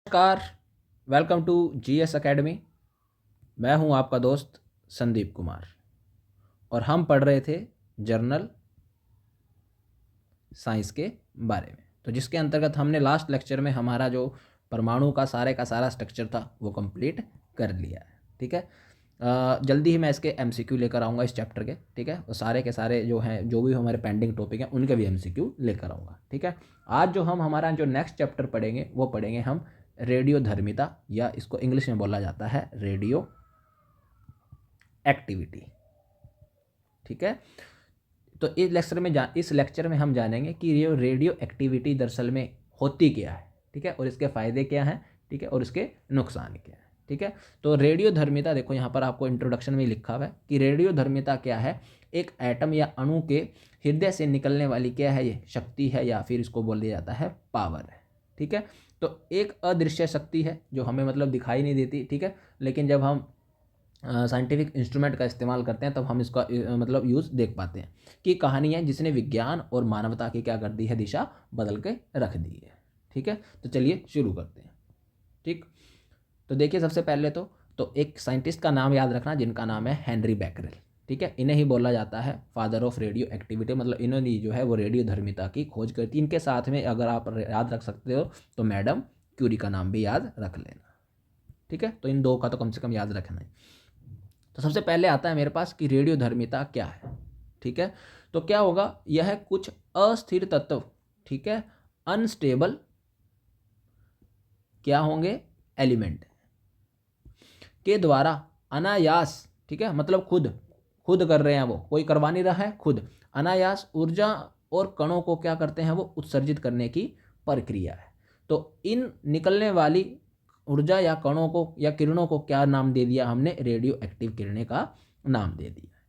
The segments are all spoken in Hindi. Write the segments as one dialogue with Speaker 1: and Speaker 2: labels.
Speaker 1: नमस्कार। Welcome to GS academy. मैं हूं आपका दोस्त संदीप कुमार और हम पढ़ रहे थे जर्नल साइंस के बारे में। तो जिसके अंतर्गत हमने लास्ट लेक्चर में हमारा जो परमाणु का सारा स्ट्रक्चर था वो कंप्लीट कर लिया है। ठीक है। जल्दी ही मैं इसके एमसीक्यू लेकर आऊँगा इस चैप्टर के। ठीक है। और सारे के सारे जो हैं, जो भी हमारे पेंडिंग टॉपिक हैं, उनके भी एमसीक्यू लेकर आऊँगा। ठीक है। आज जो हम हमारा जो नेक्स्ट चैप्टर पढ़ेंगे वो पढ़ेंगे हम रेडियो धर्मिता, या इसको इंग्लिश में बोला जाता है रेडियो एक्टिविटी। ठीक है। तो इस लेक्चर में हम जानेंगे कि ये रेडियो एक्टिविटी दरअसल में होती क्या है। ठीक है। और इसके फ़ायदे क्या हैं। ठीक है। और इसके नुकसान क्या हैं। ठीक है। तो रेडियो धर्मिता, देखो यहाँ पर आपको इंट्रोडक्शन में लिखा हुआ है कि रेडियो धर्मिता क्या है। एक एटम या अणु के हृदय से निकलने वाली क्या है, ये शक्ति है, या फिर इसको बोल दिया जाता है पावर है। ठीक है। तो एक अदृश्य शक्ति है जो हमें मतलब दिखाई नहीं देती। ठीक है। लेकिन जब हम साइंटिफिक इंस्ट्रूमेंट का इस्तेमाल करते हैं तब हम इसका मतलब यूज़ देख पाते हैं कि कहानी है जिसने विज्ञान और मानवता की क्या कर दी है, दिशा बदल के रख दी है। ठीक है। तो चलिए शुरू करते हैं। ठीक। तो देखिए सबसे पहले तो एक साइंटिस्ट का नाम याद रखना जिनका नाम है हेनरी बैकरेल। ठीक है। इन्हें ही बोला जाता है फादर ऑफ रेडियो एक्टिविटी, मतलब इन्होंने जो है वो रेडियो धर्मिता की खोज करती। इनके साथ में अगर आप याद रख सकते हो तो मैडम क्यूरी का नाम भी याद रख लेना। ठीक है। तो इन दो का तो कम से कम याद रखना है। तो सबसे पहले आता है मेरे पास कि रेडियो धर्मिता क्या है। ठीक है। तो क्या होगा, यह कुछ अस्थिर तत्व, ठीक है, अनस्टेबल क्या होंगे, एलिमेंट के द्वारा अनायास, ठीक है, मतलब खुद खुद कर रहे हैं, वो कोई करवा नहीं रहा है, खुद अनायास ऊर्जा और कणों को क्या करते हैं, वो उत्सर्जित करने की प्रक्रिया है। तो इन निकलने वाली ऊर्जा या कणों को या किरणों को क्या नाम दे दिया हमने, रेडियो एक्टिव किरणें का नाम दे दिया।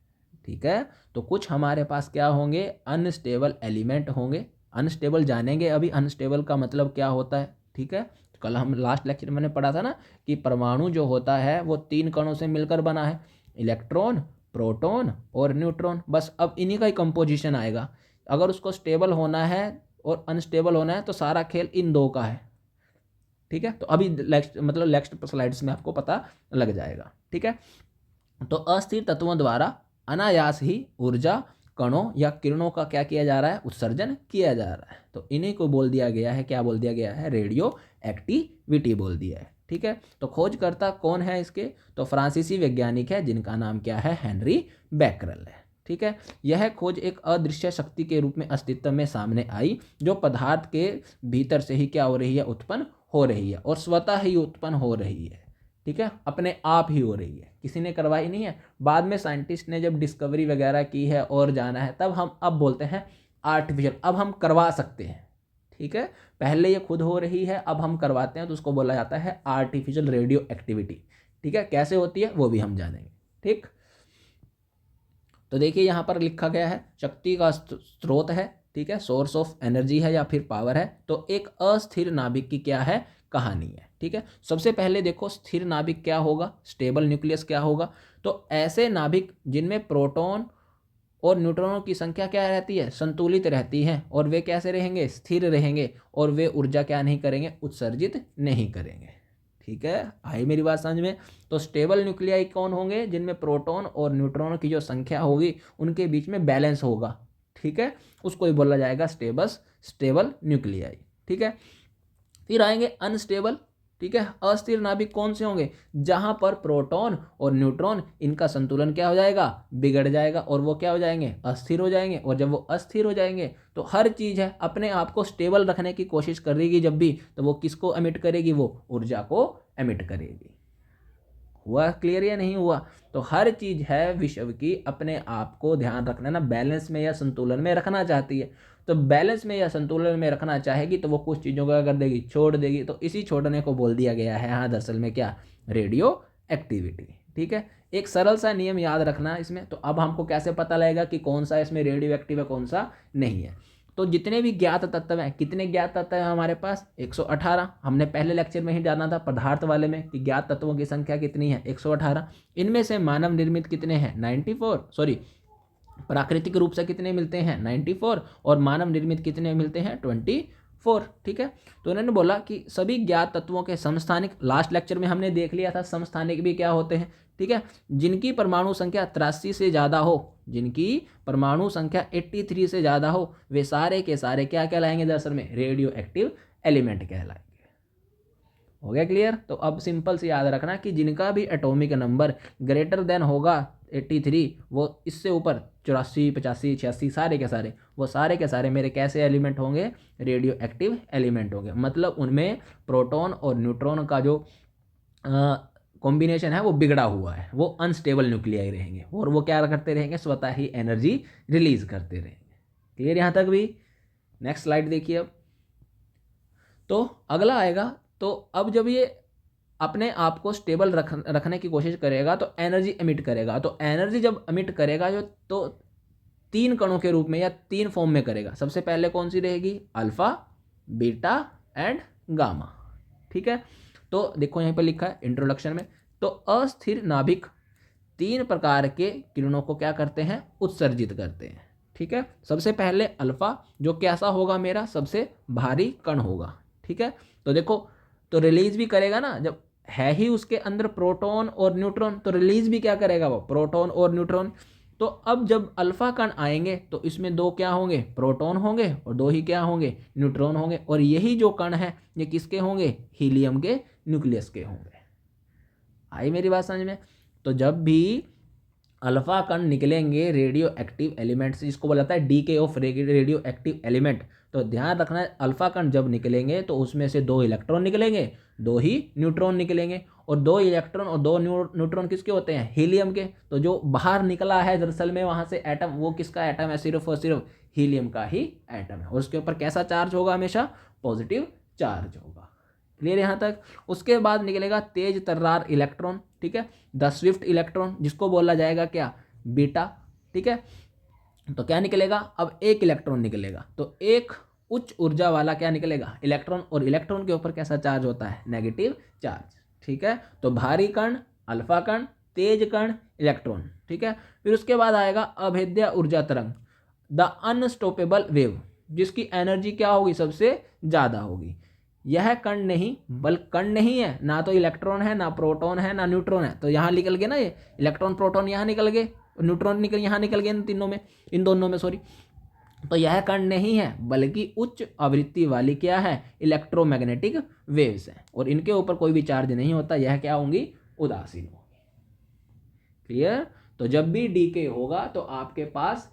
Speaker 1: ठीक है। तो कुछ हमारे पास क्या होंगे, अनस्टेबल एलिमेंट होंगे। अनस्टेबल जानेंगे अभी, अनस्टेबल का मतलब क्या होता है। ठीक है। तो कल हम लास्ट लेक्चर में मैंने पढ़ा था ना कि परमाणु जो होता है वो 3 कणों से मिलकर बना है, इलेक्ट्रॉन, प्रोटॉन और न्यूट्रॉन। बस अब इन्हीं का ही कंपोजिशन आएगा। अगर उसको स्टेबल होना है और अनस्टेबल होना है तो सारा खेल इन दो का है। ठीक है। तो अभी नेक्स्ट स्लाइड्स में आपको पता लग जाएगा। ठीक है। तो अस्थिर तत्वों द्वारा अनायास ही ऊर्जा, कणों या किरणों का क्या किया जा रहा है, उत्सर्जन किया जा रहा है। तो इन्हीं को बोल दिया गया है, क्या बोल दिया गया है, रेडियो एक्टिविटी बोल दिया है। ठीक है। तो खोजकर्ता कौन है इसके, तो फ्रांसीसी वैज्ञानिक है जिनका नाम क्या है, हेनरी बैकरेल है। ठीक है। यह खोज एक अदृश्य शक्ति के रूप में अस्तित्व में सामने आई जो पदार्थ के भीतर से ही क्या हो रही है, उत्पन्न हो रही है और स्वतः ही उत्पन्न हो रही है। ठीक है। अपने आप ही हो रही है, किसी ने करवाई नहीं है। बाद में साइंटिस्ट ने जब डिस्कवरी वगैरह की है और जाना है, तब हम अब बोलते हैं आर्टिफिशियल, अब हम करवा सकते हैं। ठीक है। पहले ये खुद हो रही है, अब हम करवाते हैं, तो उसको बोला जाता है आर्टिफिशियल रेडियो एक्टिविटी। ठीक है। कैसे होती है वो भी हम जानेंगे। ठीक। तो देखिए यहाँ पर लिखा गया है शक्ति का स्रोत है, ठीक है, सोर्स ऑफ एनर्जी है या फिर पावर है। तो एक अस्थिर नाभिक की क्या है, कहानी है। ठीक है। सबसे पहले देखो स्थिर नाभिक क्या होगा, स्टेबल न्यूक्लियस क्या होगा। तो ऐसे नाभिक जिनमें प्रोटॉन और न्यूट्रॉनों की संख्या क्या रहती है, संतुलित रहती है, और वे कैसे रहेंगे, स्थिर रहेंगे, और वे ऊर्जा क्या नहीं करेंगे, उत्सर्जित नहीं करेंगे। ठीक है। आई मेरी बात समझ में। तो स्टेबल न्यूक्लियाई कौन होंगे, जिनमें प्रोटॉन और न्यूट्रॉन की जो संख्या होगी उनके बीच में बैलेंस होगा। ठीक है। उसको ही बोला जाएगा स्टेबल न्यूक्लियाई। ठीक है। फिर आएंगे अनस्टेबल। ठीक है। अस्थिर नाभिक कौन से होंगे, जहां पर प्रोटॉन और न्यूट्रॉन इनका संतुलन क्या हो जाएगा, बिगड़ जाएगा, और वो क्या हो जाएंगे, अस्थिर हो जाएंगे। और जब वो अस्थिर हो जाएंगे तो हर चीज है अपने आप को स्टेबल रखने की कोशिश करेगी जब भी, तो वो किसको एमिट करेगी, वो ऊर्जा को एमिट करेगी। हुआ क्लियर या नहीं हुआ। तो हर चीज है विश्व की अपने आप को ध्यान रखना ना, बैलेंस में या संतुलन में रखना चाहती है। तो बैलेंस में या संतुलन में रखना चाहेगी तो वो कुछ चीज़ों को क्या कर देगी, छोड़ देगी। तो इसी छोड़ने को बोल दिया गया है हाँ, दरअसल में क्या, रेडियो एक्टिविटी। ठीक है। एक सरल सा नियम याद रखना इसमें। तो अब हमको कैसे पता लगेगा कि कौन सा इसमें रेडियो एक्टिव है, कौन सा नहीं है। तो जितने भी ज्ञात तत्व हैं, कितने ज्ञात तत्व हैं हमारे पास, 118। हमने पहले लेक्चर में ही जाना था पदार्थ वाले में कि ज्ञात तत्वों की संख्या कितनी है, 118। इनमें से मानव निर्मित कितने हैं, 94, सॉरी प्राकृतिक रूप से कितने मिलते हैं, 94, और मानव निर्मित कितने मिलते हैं, 24। 4, ठीक है। तो उन्होंने बोला कि सभी ज्ञात तत्वों के समस्थानिक, लास्ट लेक्चर में हमने देख लिया था समस्थानिक भी क्या होते हैं, ठीक है, जिनकी परमाणु संख्या 83 से ज़्यादा हो, जिनकी परमाणु संख्या 83 से ज़्यादा हो, वे सारे के सारे क्या कहलाएंगे दरअसल में, रेडियो एक्टिव एलिमेंट कहलाएंगे। हो गया क्लियर। तो अब सिंपल से याद रखना कि जिनका भी एटॉमिक नंबर ग्रेटर देन होगा 83, वो इससे ऊपर 84, 85, 86 सारे के सारे, वो सारे के सारे मेरे कैसे एलिमेंट होंगे, रेडियो एक्टिव एलिमेंट होंगे। मतलब उनमें प्रोटॉन और न्यूट्रॉन का जो कॉम्बिनेशन है वो बिगड़ा हुआ है, वो अनस्टेबल न्यूक्लियाई रहेंगे और वो क्या करते रहेंगे, स्वतः ही एनर्जी रिलीज करते रहेंगे। क्लियर यहाँ तक भी। नेक्स्ट स्लाइड देखिए। अब तो अगला आएगा, तो अब जब ये अपने आप को स्टेबल रखने की कोशिश करेगा तो एनर्जी एमिट करेगा। तो एनर्जी जब एमिट करेगा जो, तो 3 कणों के रूप में या 3 फॉर्म में करेगा। सबसे पहले कौन सी रहेगी, अल्फा, बीटा एंड गामा, ठीक है। तो देखो यहाँ पर लिखा है इंट्रोडक्शन में, तो अस्थिर नाभिक 3 प्रकार के किरणों को क्या करते हैं, उत्सर्जित करते हैं, ठीक है। सबसे पहले अल्फा, जो कैसा होगा, मेरा सबसे भारी कण होगा, ठीक है। तो देखो, तो रिलीज भी करेगा ना, जब है ही उसके अंदर प्रोटॉन और न्यूट्रॉन, तो रिलीज भी क्या करेगा वो, प्रोटॉन और न्यूट्रॉन। तो अब जब अल्फा कण आएंगे तो इसमें 2 क्या होंगे, प्रोटॉन होंगे और 2 ही क्या होंगे, न्यूट्रॉन होंगे। और यही जो कण है ये किसके होंगे, हीलियम के न्यूक्लियस के होंगे। आई मेरी बात समझ में। तो जब भी अल्फा कण निकलेंगे रेडियो एक्टिव एलिमेंट से, जिसको बोला जाता है DK of radio active element, तो ध्यान रखना है अल्फा कण जब निकलेंगे तो उसमें से 2 इलेक्ट्रॉन निकलेंगे, 2 ही न्यूट्रॉन निकलेंगे। और 2 इलेक्ट्रॉन और 2 न्यूट्रॉन किसके होते हैं, हीलियम के। तो जो बाहर निकला है दरअसल में वहाँ से एटम, वो किसका एटम है, सिर्फ और सिर्फ हीलियम का ही एटम है। और उसके ऊपर कैसा चार्ज होगा, हमेशा पॉजिटिव चार्ज होगा। क्लियर यहाँ तक। उसके बाद निकलेगा तेज तर्रार इलेक्ट्रॉन, ठीक है, द स्विफ्ट इलेक्ट्रॉन, जिसको बोला जाएगा क्या, बीटा, ठीक है। तो क्या निकलेगा, अब 1 इलेक्ट्रॉन निकलेगा, तो एक उच्च ऊर्जा वाला क्या निकलेगा, इलेक्ट्रॉन। और इलेक्ट्रॉन के ऊपर कैसा चार्ज होता है, नेगेटिव चार्ज, ठीक है। तो भारी कण अल्फा कण, तेज कण इलेक्ट्रॉन, ठीक है। फिर उसके बाद आएगा अभेद्य ऊर्जा तरंग, द अनस्टॉपेबल वेव, जिसकी एनर्जी क्या होगी, सबसे ज़्यादा होगी। यह कण नहीं, बल्कि कण नहीं है, ना तो इलेक्ट्रॉन है, ना प्रोटॉन है, ना न्यूट्रॉन है। तो यहाँ निकल गए ना, ये इलेक्ट्रॉन प्रोटॉन यहाँ निकल गए, न्यूट्रॉन निकल यहाँ निकल गए, इन दोनों में सॉरी। तो यह कण नहीं है, बल्कि उच्च आवृत्ति वाली क्या है, इलेक्ट्रोमैग्नेटिक वेव्स हैं, और इनके ऊपर कोई भी चार्ज नहीं होता। यह क्या होंगी, उदासीन होंगी। क्लियर। तो जब भी डीके होगा तो आपके पास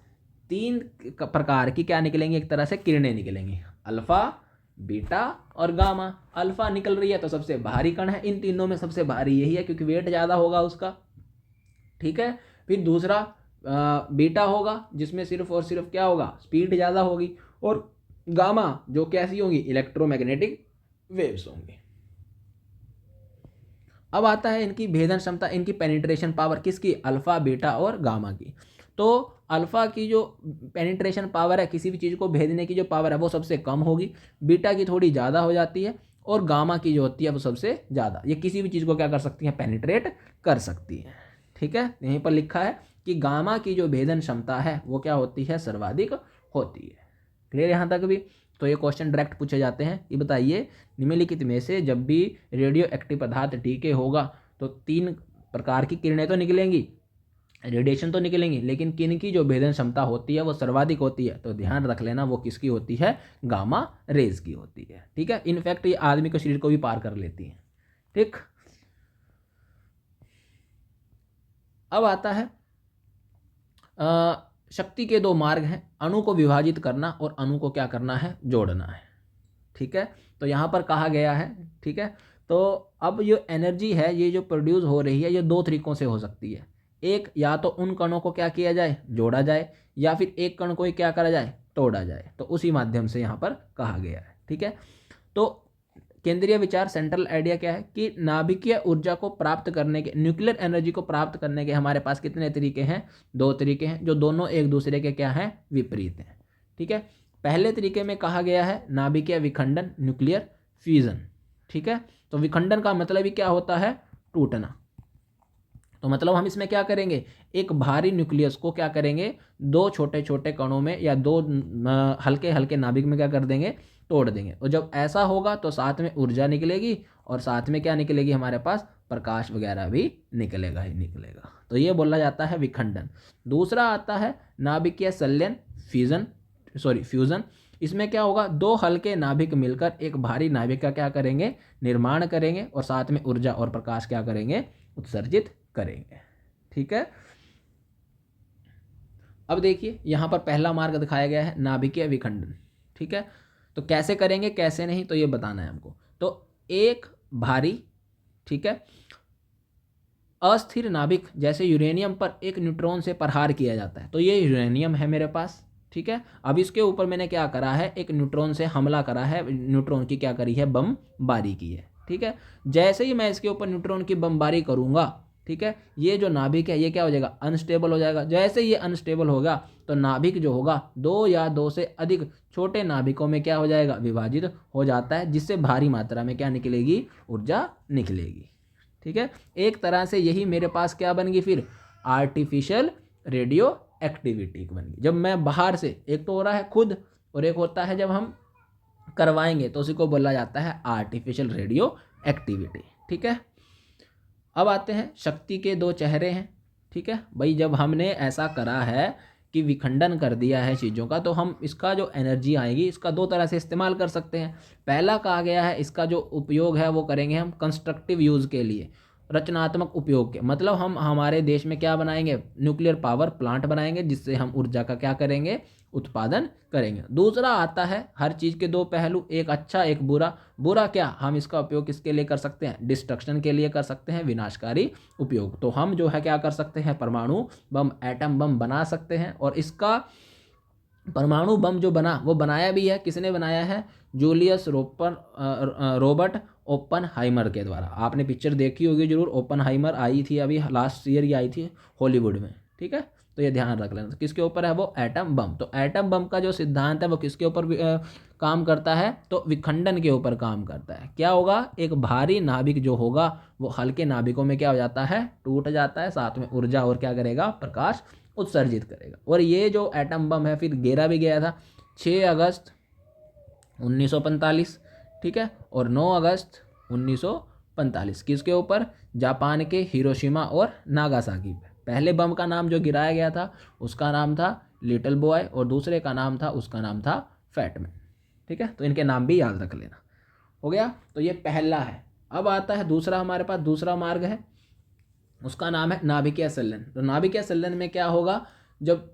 Speaker 1: 3 प्रकार की क्या निकलेंगी, एक तरह से किरणें निकलेंगी, अल्फा, बीटा और गामा। अल्फा निकल रही है तो सबसे भारी कण है, इन तीनों में सबसे भारी यही है क्योंकि वेट ज़्यादा होगा उसका, ठीक है। फिर दूसरा बीटा होगा, जिसमें सिर्फ और सिर्फ क्या होगा, स्पीड ज़्यादा होगी। और गामा जो कैसी होगी, इलेक्ट्रोमैग्नेटिक वेव्स होंगे। अब आता है इनकी भेदन क्षमता, इनकी पेनिट्रेशन पावर, किसकी, अल्फा, बीटा और गामा की। तो अल्फा की जो पेनिट्रेशन पावर है, किसी भी चीज़ को भेदने की जो पावर है, वो सबसे कम होगी। बीटा की थोड़ी ज़्यादा हो जाती है, और गामा की जो होती है वो सबसे ज़्यादा। ये किसी भी चीज़ को क्या कर सकती है, पेनिट्रेट कर सकती है, ठीक है। यहीं पर लिखा है कि गामा की जो भेदन क्षमता है वो क्या होती है, सर्वाधिक होती है। क्लियर यहाँ तक भी। तो ये क्वेश्चन डायरेक्ट पूछे जाते हैं। ये बताइए, निम्नलिखित में से जब भी रेडियो एक्टिव पदार्थ डीके होगा तो 3 प्रकार की किरणें तो निकलेंगी, रेडिएशन तो निकलेंगी, लेकिन किन की जो भेदन क्षमता होती है वो सर्वाधिक होती है। तो ध्यान रख लेना वो किसकी होती है, गामा रेज की होती है, ठीक है। इनफैक्ट ये आदमी के शरीर को भी पार कर लेती है, ठीक। अब आता है शक्ति के 2 मार्ग हैं, अणु को विभाजित करना और अणु को क्या करना है, जोड़ना है, ठीक है। तो यहाँ पर कहा गया है, ठीक है। तो अब ये एनर्जी है, ये जो प्रोड्यूस हो रही है, ये 2 तरीकों से हो सकती है। एक, या तो उन कणों को क्या किया जाए, जोड़ा जाए, या फिर एक कण को ही क्या करा जाए, तोड़ा जाए। तो उसी माध्यम से यहाँ पर कहा गया है, ठीक है। तो केंद्रीय विचार, सेंट्रल आइडिया क्या है कि नाभिकीय ऊर्जा को प्राप्त करने के, न्यूक्लियर एनर्जी को प्राप्त करने के हमारे पास कितने तरीके हैं, 2 तरीके हैं, जो दोनों एक दूसरे के क्या हैं, विपरीत हैं, ठीक है। पहले तरीके में कहा गया है नाभिकीय विखंडन, न्यूक्लियर फ्यूजन, ठीक है। तो विखंडन का मतलब ही क्या होता है, टूटना। तो मतलब हम इसमें क्या करेंगे, एक भारी न्यूक्लियस को क्या करेंगे, 2 छोटे छोटे कणों में या 2 हल्के हल्के नाभिक में क्या कर देंगे, तोड़ देंगे। और जब ऐसा होगा तो साथ में ऊर्जा निकलेगी और साथ में क्या निकलेगी, हमारे पास प्रकाश वगैरह भी निकलेगा ही निकलेगा। तो ये बोला जाता है विखंडन। दूसरा आता है नाभिकीय संलयन, फ्यूजन। इसमें क्या होगा, दो हल्के नाभिक मिलकर एक भारी नाभिक का क्या करेंगे, निर्माण करेंगे और साथ में ऊर्जा और प्रकाश क्या करेंगे, उत्सर्जित करेंगे। ठीक है। अब देखिए यहाँ पर पहला मार्ग दिखाया गया है नाभिकीय विखंडन। ठीक है, तो कैसे करेंगे कैसे नहीं तो ये बताना है हमको। तो एक भारी, ठीक है, अस्थिर नाभिक जैसे यूरेनियम पर एक न्यूट्रॉन से प्रहार किया जाता है। तो ये यूरेनियम है मेरे पास, ठीक है। अब इसके ऊपर मैंने क्या करा है, एक न्यूट्रॉन से हमला करा है, न्यूट्रॉन की क्या करी है, बमबारी की है। ठीक है, जैसे ही मैं इसके ऊपर न्यूट्रॉन की बमबारी करूंगा, ठीक है, ये जो नाभिक है ये क्या हो जाएगा, अनस्टेबल हो जाएगा। जैसे ये अनस्टेबल होगा तो नाभिक जो होगा दो या दो से अधिक छोटे नाभिकों में क्या हो जाएगा, विभाजित हो जाता है, जिससे भारी मात्रा में क्या निकलेगी, ऊर्जा निकलेगी। ठीक है, एक तरह से यही मेरे पास क्या बन गई फिर, आर्टिफिशियल रेडियो एक्टिविटी बन गई। जब मैं बाहर से, एक तो हो रहा है खुद और एक होता है जब हम करवाएंगे, तो उसी को बोला जाता है आर्टिफिशियल रेडियो एक्टिविटी। ठीक है, अब आते हैं शक्ति के दो चेहरे हैं। ठीक है भाई, जब हमने ऐसा करा है कि विखंडन कर दिया है चीज़ों का, तो हम इसका जो एनर्जी आएगी इसका दो तरह से इस्तेमाल कर सकते हैं। पहला कहा गया है इसका जो उपयोग है वो करेंगे हम कंस्ट्रक्टिव यूज़ के लिए, रचनात्मक उपयोग के, मतलब हम हमारे देश में क्या बनाएंगे, न्यूक्लियर पावर प्लांट बनाएंगे, जिससे हम ऊर्जा का क्या करेंगे, उत्पादन करेंगे। दूसरा आता है, हर चीज़ के दो पहलू, एक अच्छा एक बुरा। बुरा क्या, हम इसका उपयोग किसके लिए कर सकते हैं, डिस्ट्रक्शन के लिए कर सकते हैं, विनाशकारी उपयोग। तो हम जो है क्या कर सकते हैं, परमाणु बम, एटम बम बना सकते हैं। और इसका परमाणु बम जो बना वो बनाया भी है, किसने बनाया है, जूलियस रॉबर्ट ओपनहाइमर के द्वारा। आपने पिक्चर देखी होगी जरूर, ओपनहाइमर आई थी अभी लास्ट ईयर ही आई थी हॉलीवुड में। ठीक है, तो ये ध्यान रख लेना। तो किसके ऊपर है वो, एटम बम। तो एटम बम का जो सिद्धांत है वो किसके ऊपर काम करता है, तो विखंडन के ऊपर काम करता है। क्या होगा, एक भारी नाभिक जो होगा वो हल्के नाभिकों में क्या हो जाता है, टूट जाता है, साथ में ऊर्जा और क्या करेगा, प्रकाश उत्सर्जित करेगा। और ये जो एटम बम है फिर गिरा भी गया था 6 अगस्त 1945, ठीक है, और 9 अगस्त 1945 किसके ऊपर, जापान के हिरोशिमा और नागासाकी पे। पहले बम का नाम जो गिराया गया था उसका नाम था लिटिल बॉय और दूसरे का नाम था, उसका नाम था फैटमैन। ठीक है, तो इनके नाम भी याद रख लेना। हो गया, तो ये पहला है। अब आता है दूसरा, हमारे पास दूसरा मार्ग है, उसका नाम है नाभिकीय संलयन। तो नाभिकीय संलयन में क्या होगा, जब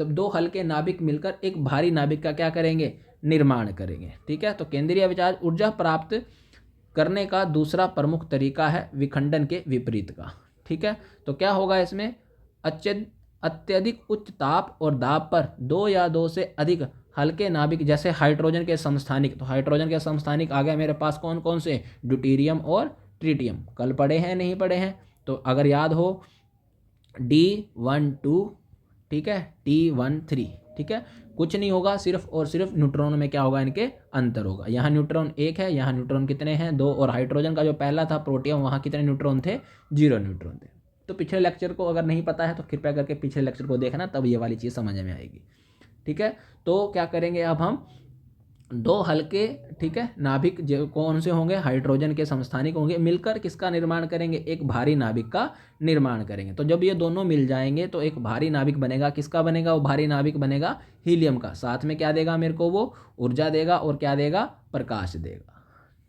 Speaker 1: दो हल्के नाभिक मिलकर एक भारी नाभिक का क्या करेंगे, निर्माण करेंगे। ठीक है, तो केंद्रीय विचार ऊर्जा प्राप्त करने का दूसरा प्रमुख तरीका है विखंडन के विपरीत का। ठीक है, तो क्या होगा इसमें, अत्यधिक उच्च ताप और दाब पर दो या दो से अधिक हल्के नाभिक जैसे हाइड्रोजन के समस्थानिक। तो हाइड्रोजन के समस्थानिक आ गए मेरे पास कौन कौन से, ड्यूटेरियम और ट्रिटियम। कल पढ़े हैं नहीं पढ़े हैं, तो अगर याद हो D12, ठीक है, T13, ठीक है, कुछ नहीं होगा, सिर्फ और सिर्फ न्यूट्रॉन में क्या होगा, इनके अंतर होगा। यहाँ न्यूट्रॉन एक है, यहाँ न्यूट्रॉन कितने हैं, 2। और हाइड्रोजन का जो पहला था प्रोटियम, वहाँ कितने न्यूट्रॉन थे, 0 न्यूट्रॉन थे। तो पिछले लेक्चर को अगर नहीं पता है तो कृपया करके पिछले लेक्चर को देखना, तब ये वाली चीज़ समझ में आएगी। ठीक है, तो क्या करेंगे अब हम, दो हल्के, ठीक है, नाभिक जो कौन से होंगे, हाइड्रोजन के समस्थानिक होंगे, मिलकर किसका निर्माण करेंगे, एक भारी नाभिक का निर्माण करेंगे। तो जब ये दोनों मिल जाएंगे तो एक भारी नाभिक बनेगा, किसका बनेगा, वो भारी नाभिक बनेगा हीलियम का। साथ में क्या देगा मेरे को, वो ऊर्जा देगा और क्या देगा, प्रकाश देगा।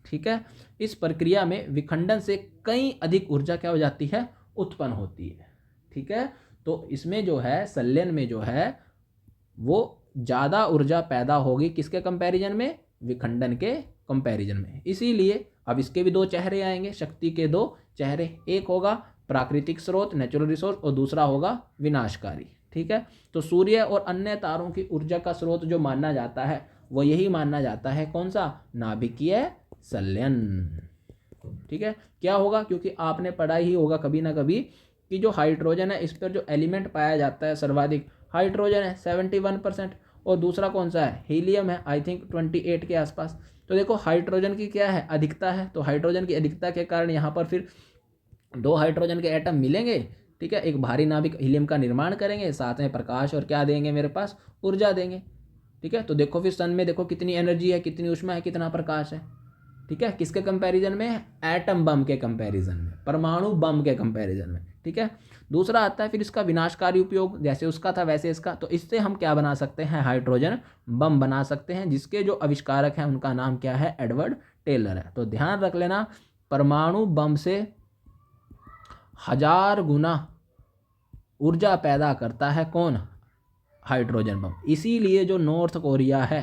Speaker 1: ठीक है, इस प्रक्रिया में विखंडन से कई अधिक ऊर्जा क्या हो जाती है, उत्पन्न होती है। ठीक है, तो इसमें जो है संलयन में जो है वो ज़्यादा ऊर्जा पैदा होगी, किसके कंपैरिजन में, विखंडन के कंपैरिजन में। इसीलिए अब इसके भी दो चेहरे आएंगे, शक्ति के दो चेहरे। एक होगा प्राकृतिक स्रोत, नेचुरल रिसोर्स, और दूसरा होगा विनाशकारी। ठीक है, तो सूर्य और अन्य तारों की ऊर्जा का स्रोत जो माना जाता है वो यही माना जाता है, कौन सा, नाभिकीय संलयन। ठीक है, क्या होगा, क्योंकि आपने पढ़ा ही होगा कभी ना कभी कि जो हाइड्रोजन है इस पर जो एलिमेंट पाया जाता है सर्वाधिक, हाइड्रोजन है 71%, और दूसरा कौन सा है, हीलियम है आई थिंक 28 के आसपास। तो देखो हाइड्रोजन की क्या है, अधिकता है। तो हाइड्रोजन की अधिकता के कारण यहाँ पर फिर दो हाइड्रोजन के एटम मिलेंगे, ठीक है, एक भारी नाभिक हीलियम का निर्माण करेंगे, साथ में प्रकाश और क्या देंगे मेरे पास, ऊर्जा देंगे। ठीक है। तो देखो फिर सन में देखो कितनी एनर्जी है, कितनी ऊष्मा है, कितना प्रकाश है, ठीक है। किसके कंपैरिजन में? एटम बम के कंपैरिजन में, परमाणु बम के कंपैरिजन में, ठीक है। दूसरा आता है फिर इसका विनाशकारी उपयोग, जैसे उसका था वैसे इसका। तो इससे हम क्या बना सकते हैं? हाइड्रोजन बम बना सकते हैं, जिसके जो आविष्कारक हैं उनका नाम क्या है? एडवर्ड टेलर है। तो ध्यान रख लेना, परमाणु बम से 1000 गुना ऊर्जा पैदा करता है कौन? Hydrogen bomb. इसीलिए जो नॉर्थ कोरिया है,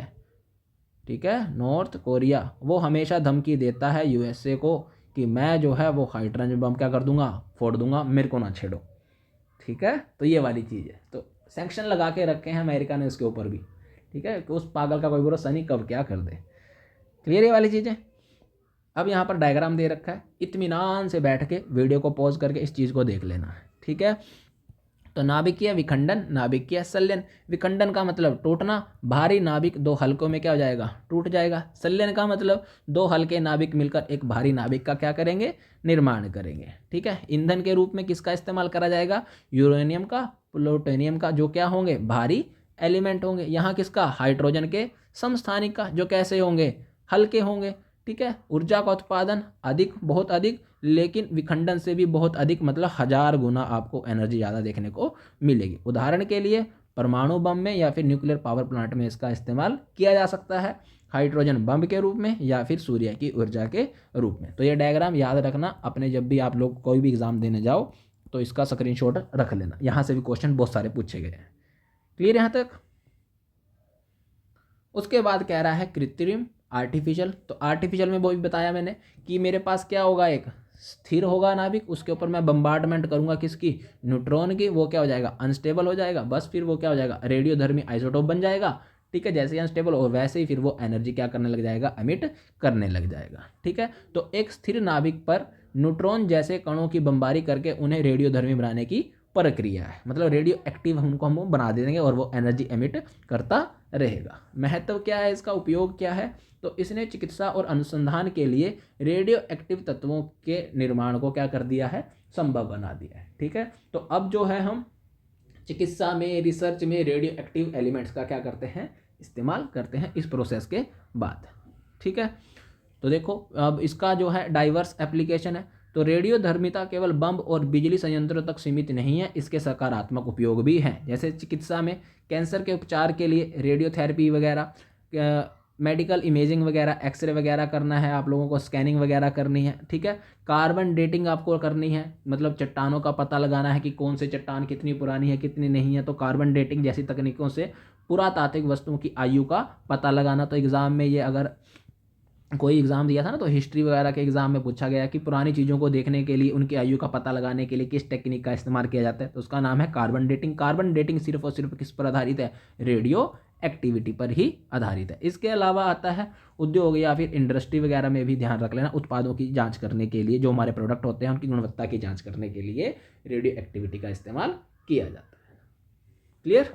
Speaker 1: ठीक है, नॉर्थ कोरिया, वो हमेशा धमकी देता है यूएसए को कि मैं जो है वो हाइड्रोजन बम क्या कर दूंगा? फोड़ दूंगा, मेरे को ना छेड़ो, ठीक है। तो ये वाली चीज़ है। तो सैंक्शन लगा के रखे हैं अमेरिका ने उसके ऊपर भी, ठीक है, कि उस पागल का कोई भरोसा नहीं, कब क्या कर दे। क्लियर ये वाली चीज़ें। अब यहाँ पर डायग्राम दे रखा है, इत्मीनान से बैठ के वीडियो को पॉज करके इस चीज़ को देख लेना है, ठीक है। तो नाभिकीय विखंडन, नाभिकीय संलयन। विखंडन का मतलब टूटना, भारी नाभिक दो हल्कों में क्या हो जाएगा? टूट जाएगा। संलयन का मतलब दो हल्के नाभिक मिलकर एक भारी नाभिक का क्या करेंगे? निर्माण करेंगे, ठीक है। ईंधन के रूप में किसका इस्तेमाल करा जाएगा? यूरेनियम का, प्लूटोनियम का, जो क्या होंगे? भारी एलिमेंट होंगे। यहाँ किसका? हाइड्रोजन के समस्थानिक का, जो कैसे होंगे? हल्के होंगे, ठीक है। ऊर्जा का उत्पादन अधिक, बहुत अधिक, लेकिन विखंडन से भी बहुत अधिक, मतलब 1000 गुना आपको एनर्जी ज़्यादा देखने को मिलेगी। उदाहरण के लिए परमाणु बम में या फिर न्यूक्लियर पावर प्लांट में इसका इस्तेमाल किया जा सकता है, हाइड्रोजन बम के रूप में या फिर सूर्य की ऊर्जा के रूप में। तो ये डायग्राम याद रखना अपने, जब भी आप लोग कोई भी एग्जाम देने जाओ तो इसका स्क्रीनशॉट रख लेना, यहाँ से भी क्वेश्चन बहुत सारे पूछे गए हैं। क्लियर यहाँ तक? उसके बाद कह रहा है कृत्रिम, आर्टिफिशियल। तो आर्टिफिशियल में वो भी बताया मैंने कि मेरे पास क्या होगा? एक स्थिर होगा नाभिक, उसके ऊपर मैं बम्बार्डमेंट करूंगा किसकी? न्यूट्रॉन की। वो क्या हो जाएगा? अनस्टेबल हो जाएगा, बस फिर वो क्या हो जाएगा? रेडियोधर्मी आइसोटोप बन जाएगा, ठीक है। जैसे ही अनस्टेबल और वैसे ही फिर वो एनर्जी क्या करने लग जाएगा? एमिट करने लग जाएगा, ठीक है। तो एक स्थिर नाभिक पर न्यूट्रॉन जैसे कणों की बमबारी करके उन्हें रेडियोधर्मी बनाने की प्रक्रिया है, मतलब रेडियो एक्टिव उनको हम बना देंगे और वो एनर्जी एमिट करता रहेगा। महत्व क्या है इसका? उपयोग क्या है? तो इसने चिकित्सा और अनुसंधान के लिए रेडियो एक्टिव तत्वों के निर्माण को क्या कर दिया है? संभव बना दिया है, ठीक है। तो अब जो है हम चिकित्सा में, रिसर्च में रेडियो एक्टिव एलिमेंट्स का क्या करते हैं? इस्तेमाल करते हैं इस प्रोसेस के बाद, ठीक है। तो देखो अब इसका जो है डाइवर्स एप्लीकेशन है। तो रेडियोधर्मिता केवल बम और बिजली संयंत्रों तक सीमित नहीं है, इसके सकारात्मक उपयोग भी हैं। जैसे चिकित्सा में कैंसर के उपचार के लिए रेडियोथेरेपी वगैरह, मेडिकल इमेजिंग वगैरह, एक्सरे वगैरह करना है आप लोगों को, स्कैनिंग वगैरह करनी है, ठीक है। कार्बन डेटिंग आपको करनी है, मतलब चट्टानों का पता लगाना है कि कौन से चट्टान कितनी पुरानी है, कितनी नहीं है। तो कार्बन डेटिंग जैसी तकनीकों से पुरातात्विक वस्तुओं की आयु का पता लगाना। तो एग्जाम में ये, अगर कोई एग्जाम दिया था ना, तो हिस्ट्री वगैरह के एग्जाम में पूछा गया कि पुरानी चीज़ों को देखने के लिए, उनकी आयु का पता लगाने के लिए किस टेक्निक का इस्तेमाल किया जाता है? तो उसका नाम है कार्बन डेटिंग। कार्बन डेटिंग सिर्फ और सिर्फ किस पर आधारित है? रेडियो एक्टिविटी पर ही आधारित है। इसके अलावा आता है उद्योग या फिर इंडस्ट्री वगैरह में भी ध्यान रख लेना, उत्पादों की जांच करने के लिए, जो हमारे प्रोडक्ट होते हैं उनकी गुणवत्ता की जांच करने के लिए रेडियो एक्टिविटी का इस्तेमाल किया जाता है। क्लियर?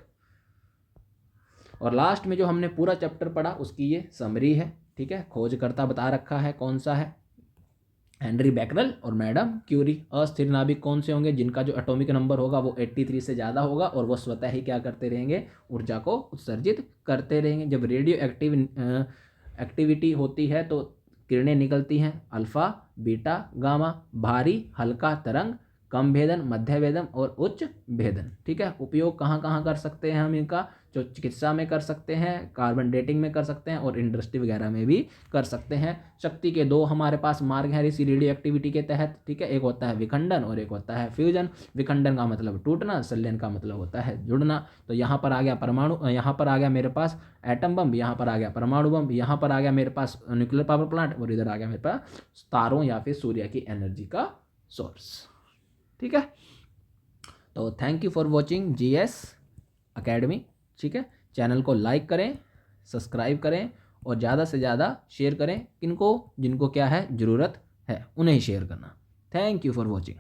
Speaker 1: और लास्ट में जो हमने पूरा चैप्टर पढ़ा उसकी ये समरी है, ठीक है। खोजकर्ता बता रखा है कौन सा है? हेनरी बैकरल और मैडम क्यूरी। अस्थिर नाभिक कौन से होंगे? जिनका जो एटॉमिक नंबर होगा वो 83 से ज़्यादा होगा और वो स्वतः ही क्या करते रहेंगे? ऊर्जा को उत्सर्जित करते रहेंगे। जब रेडियो एक्टिविटी होती है तो किरणें निकलती हैं, अल्फा, बीटा, गामा। भारी, हल्का तरंग, कम भेदन, मध्य भेदन और उच्च भेदन, ठीक है। उपयोग कहाँ कहाँ कर सकते हैं हम इनका? जो चिकित्सा में कर सकते हैं, कार्बन डेटिंग में कर सकते हैं और इंडस्ट्री वगैरह में भी कर सकते हैं। शक्ति के दो हमारे पास मार्ग हैं इसी रेडियो एक्टिविटी के तहत, ठीक है। एक होता है विखंडन और एक होता है फ्यूजन। विखंडन का मतलब टूटना, संलयन का मतलब होता है जुड़ना। तो यहाँ पर आ गया परमाणु, यहाँ पर आ गया मेरे पास एटम बम, यहाँ पर आ गया परमाणु बम, यहाँ पर आ गया मेरे पास न्यूक्लियर पावर प्लांट और इधर आ गया मेरे पास तारों या फिर सूर्य की एनर्जी का सोर्स, ठीक है। तो thank you for watching GS academy, ठीक है। चैनल को लाइक करें, सब्सक्राइब करें और ज़्यादा से ज़्यादा शेयर करें। किनको? जिनको क्या है ज़रूरत है उन्हें ही शेयर करना। Thank you for watching.